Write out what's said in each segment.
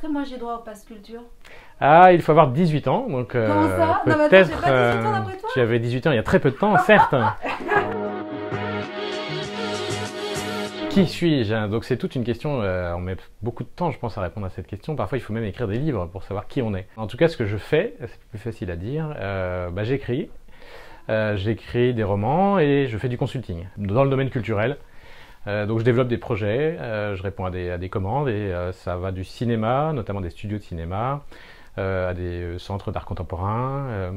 que moi j'ai droit au pass culture? Ah, il faut avoir 18 ans, donc Comment ça? Non, mais attends, peut-être j'ai pas 18 ans d'après toi? tu avais 18 ans il y a très peu de temps, certes. Qui suis-je? Donc c'est toute une question, on met beaucoup de temps je pense à répondre à cette question, parfois il faut même écrire des livres pour savoir qui on est. En tout cas ce que je fais, c'est plus facile à dire, j'écris des romans et je fais du consulting dans le domaine culturel. Donc je développe des projets, je réponds à des commandes et ça va du cinéma, notamment des studios de cinéma, à des centres d'art contemporain,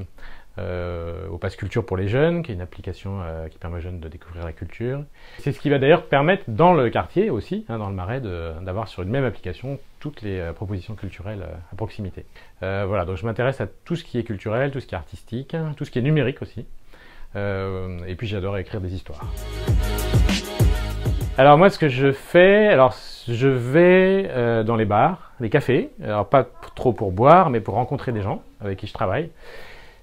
au Pass Culture pour les jeunes, qui est une application qui permet aux jeunes de découvrir la culture. C'est ce qui va d'ailleurs permettre dans le quartier aussi, dans le Marais, d'avoir sur une même application toutes les propositions culturelles à proximité. Voilà, donc je m'intéresse à tout ce qui est culturel, tout ce qui est artistique, tout ce qui est numérique aussi. Et puis j'adore écrire des histoires. Alors moi ce que je fais, je vais dans les bars, les cafés, alors pas trop pour boire, mais pour rencontrer des gens avec qui je travaille.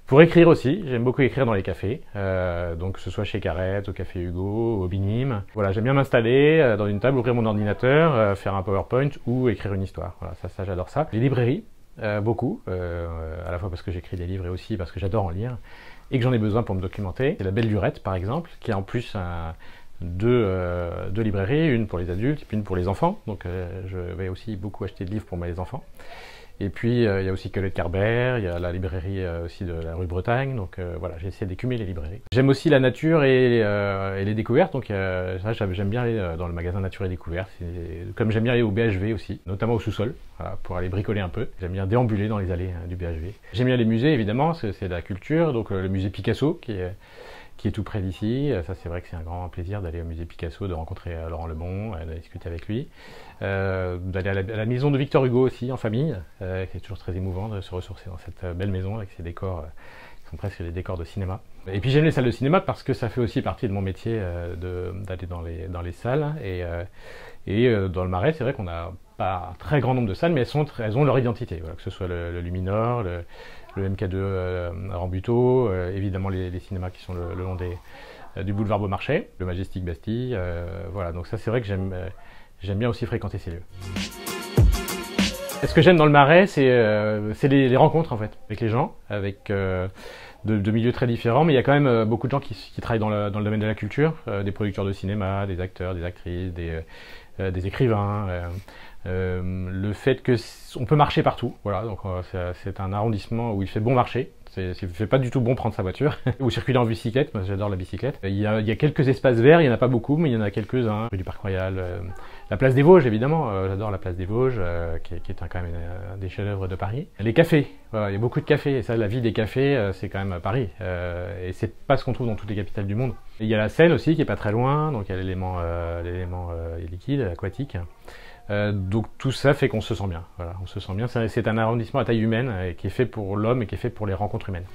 Pour écrire aussi, j'aime beaucoup écrire dans les cafés, donc que ce soit chez Carrette, au Café Hugo, au Binim. Voilà, j'aime bien m'installer dans une table, ouvrir mon ordinateur, faire un PowerPoint ou écrire une histoire. Voilà, ça j'adore ça. Les librairies, beaucoup, à la fois parce que j'écris des livres et aussi parce que j'adore en lire et que j'en ai besoin pour me documenter. C'est la Belle Lurette par exemple, qui a en plus deux librairies, une pour les adultes et puis une pour les enfants. Donc je vais aussi beaucoup acheter de livres pour mes enfants. Et puis il y a aussi Colette Carbert, il y a la librairie aussi de la rue Bretagne, donc voilà, j'ai essayé d'écumer les librairies. J'aime aussi la nature et les découvertes, donc ça j'aime bien aller dans le magasin Nature et Découvertes, comme j'aime bien aller au BHV aussi, notamment au sous-sol, voilà, pour aller bricoler un peu. J'aime bien déambuler dans les allées du BHV. J'aime bien les musées évidemment, c'est de la culture, donc le musée Picasso qui est tout près d'ici. Ça c'est vrai que c'est un grand plaisir d'aller au musée Picasso, de rencontrer Laurent Lebon, de discuter avec lui. D'aller à la maison de Victor Hugo aussi en famille, c'est toujours très émouvant de se ressourcer dans cette belle maison avec ses décors qui sont presque des décors de cinéma. Et puis j'aime les salles de cinéma parce que ça fait aussi partie de mon métier d'aller dans les salles et dans le Marais c'est vrai qu'on n'a pas un très grand nombre de salles mais elles ont leur identité, voilà, que ce soit le Luminor, le MK2 à Rambuteau, évidemment les cinémas qui sont le long du boulevard Beaumarchais, le Majestic Bastille, voilà, donc ça c'est vrai que j'aime bien aussi fréquenter ces lieux. Et ce que j'aime dans le Marais, c'est les rencontres en fait, avec les gens, avec de milieux très différents, mais il y a quand même beaucoup de gens qui travaillent dans le domaine de la culture, des producteurs de cinéma, des acteurs, des actrices, des écrivains. Le fait qu'on peut marcher partout, voilà, donc c'est un arrondissement où il fait bon marcher. Il fait pas du tout bon prendre sa voiture ou circuler en bicyclette, moi j'adore la bicyclette. Il y a quelques espaces verts, il n'y en a pas beaucoup, mais il y en a quelques-uns. Rue du Parc Royal, la place des Vosges évidemment, j'adore la place des Vosges, qui est quand même un des chefs-d'œuvre de Paris. Les cafés, voilà, il y a beaucoup de cafés, et ça, la vie des cafés, c'est quand même Paris, et c'est pas ce qu'on trouve dans toutes les capitales du monde. Et il y a la Seine aussi qui est pas très loin, donc il y a l'élément liquide, aquatique. Donc tout ça fait qu'on se sent bien, voilà, on se sent bien. C'est un arrondissement à taille humaine qui est fait pour l'homme et qui est fait pour les rencontres humaines.